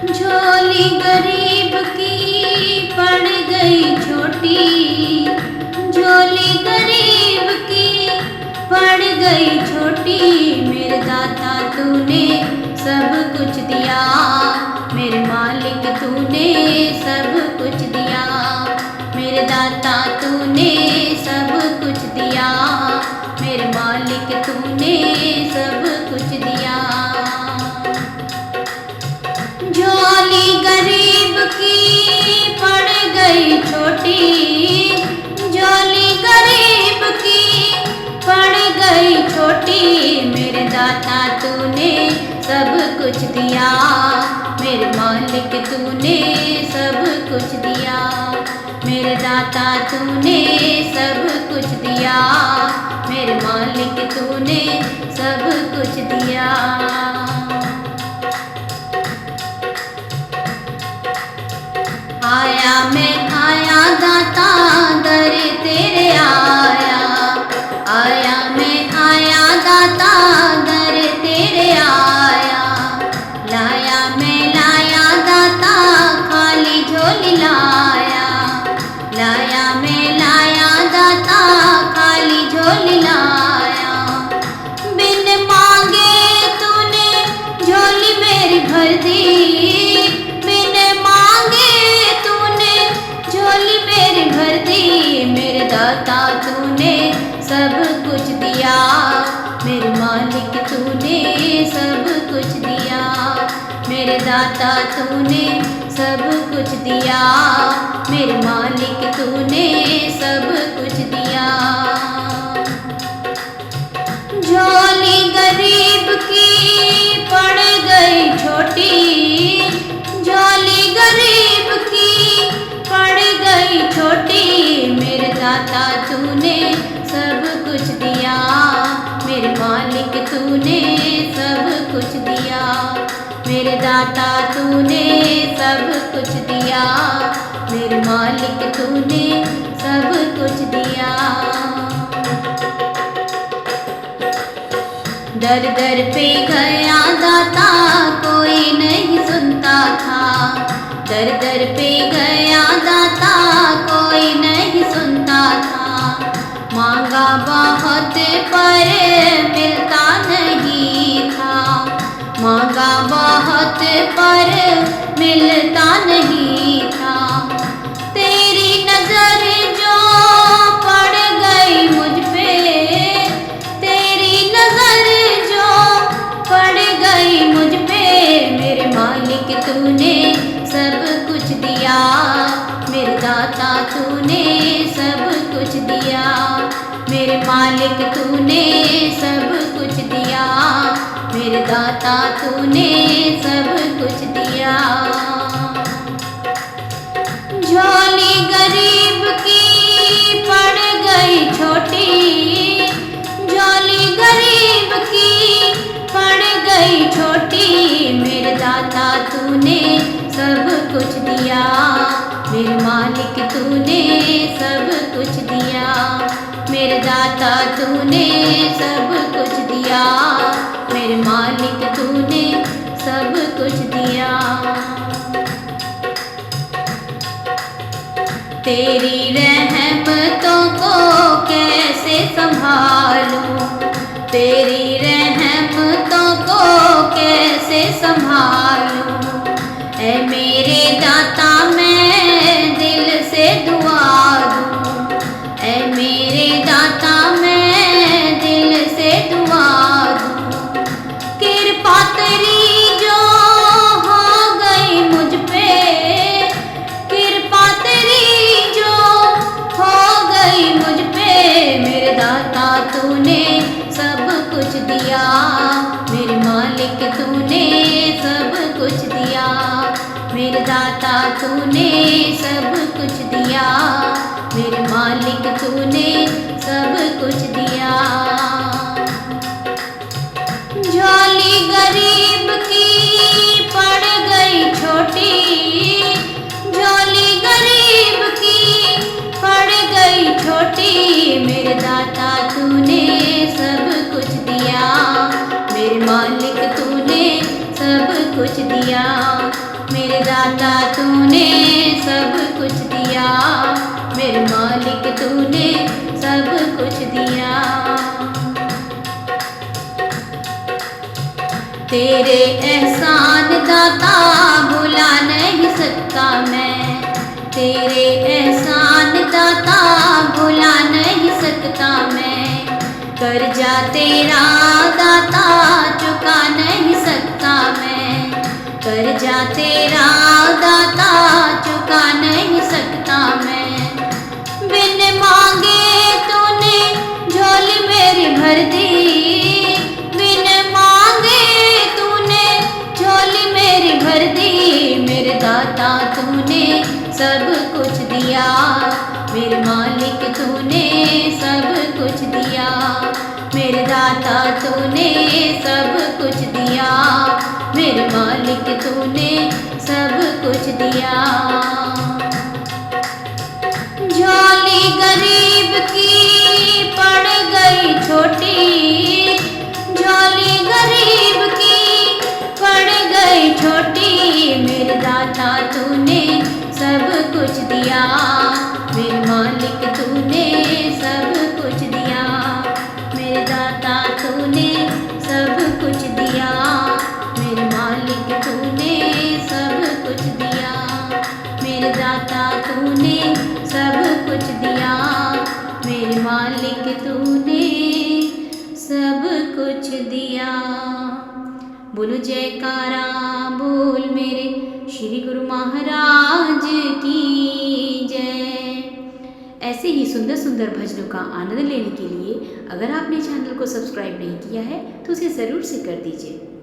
झोली गरीब की पड़ गई छोटी, झोली गरीब की पड़ गई छोटी। मेरे दाता तूने सब कुछ दिया, मेरे मालिक तूने सब कुछ दिया। मेरे दाता तूने सब कुछ दिया, मेरे मालिक तूने सब कुछ दिया। झोली गरीब की पड़ गई छोटी, झोली गरीब की पड़ गई छोटी। मेरे दाता तूने सब कुछ दिया, मेरे मालिक तूने सब कुछ दिया। मेरे दाता तूने सब कुछ दिया, मेरे मालिक तूने सब कुछ दिया। आया मैं आया दाता दर तेरे आया, आया मैं आया दाता दर तेरे आया। लाया मैं लाया दाता खाली झोली लाया, लाया मैं लाया दाता खाली झोली लाया। बिन मांगे तूने झोली मेरी भर दी, बिन मांगे तूने झोली मेरी भर दी। मेरे दाता तूने सब कुछ दिया, मेरे मालिक तूने सब कुछ दिया। मेरे दाता तूने सब कुछ दिया, मेरे मालिक तूने सब कुछ दिया। झोली गरीब की पड़ गई छोटी, झोली गरीब की पड़ गई छोटी। मेरे दाता तूने सब कुछ दिया, मेरे मालिक तूने सब कुछ दिया। मेरे दाता तूने सब कुछ दिया, मेरे मालिक तूने सब कुछ दिया। दर दर पे गया दाता कोई नहीं सुनता था, दर दर पे गया दाता कोई नहीं सुनता था। मांगा बहुत पर मिलता नहीं था, मांगा बहुत पर मिलता नहीं था। तेरी नजर जो पड़ गई मुझ पे, तेरी नजर जो पड़ गई मुझ पे। मेरे मालिक तूने सब कुछ दिया, मेरे दाता तूने सब कुछ दिया। मेरे मालिक तूने सब कुछ दिया, मेरे दाता तूने सब कुछ दिया। झोली गरीब की पड़ गई छोटी, झोली गरीब की पड़ गई छोटी। मेरे दाता तूने सब कुछ दिया, मेरे मालिक तूने सब कुछ दिया। मेरे दाता तूने सब कुछ दिया, मेरे मालिक तूने सब कुछ दिया। तेरी रहमतों को कैसे संभालूं, तेरी रहमतों को कैसे संभालूं। ऐ मेरे दाता मैं दिल से दुआ दूं, ऐ मेरे दाता मैं दिल से दुआ दूं। कृपा तेरी जो हो गई मुझ पे, कृपा तेरी जो हो गई मुझ पे। मेरे दाता तूने सब कुछ दिया, मेरे मालिक तूने सब कुछ दिया। मेरे दाता तूने सब कुछ दिया, मेरे मालिक तूने सब कुछ दिया। झोली गरीब की पड़ गई छोटी, झोली गरीब की पड़ गई छोटी। मेरे दाता तूने सब कुछ दिया, मेरे मालिक तूने सब कुछ दिया। मेरे दाता तूने सब कुछ दिया, मेरे मालिक तूने सब कुछ दिया। तेरे एहसान दाता भुला नहीं सकता मैं, तेरे एहसान दाता भुला नहीं सकता मैं। कर्जा तेरा दाता चुका नहीं सकता मैं, कर्जा तेरा दाता चुका नहीं सकता मैं। बिन मांगे तूने झोली मेरी भर दी, बिन मांगे तूने झोली मेरी भर दी। मेरे दाता तूने सब कुछ दिया, मेरे मालिक तूने सब कुछ दिया। मेरे दाता तूने सब कुछ दिया, मेरे मालिक तूने सब कुछ दिया। झोली गरीब की पड़ गई छोटी, झोली गरीब की पड़ गई छोटी। मेरे दाता तूने सब कुछ दिया, मेरे मालिक तूने सब कुछ दिया। मेरे दाता तूने सब कुछ दिया, मेरे मालिक तूने सब कुछ दिया। मेरे दाता तूने सब कुछ दिया, मेरे मालिक तूने सब कुछ दिया। बोलो जयकारा बोल मेरे श्री गुरु महाराज की जय। ऐसे ही सुंदर सुंदर भजनों का आनंद लेने के लिए अगर आपने चैनल को सब्सक्राइब नहीं किया है तो उसे ज़रूर से कर दीजिए।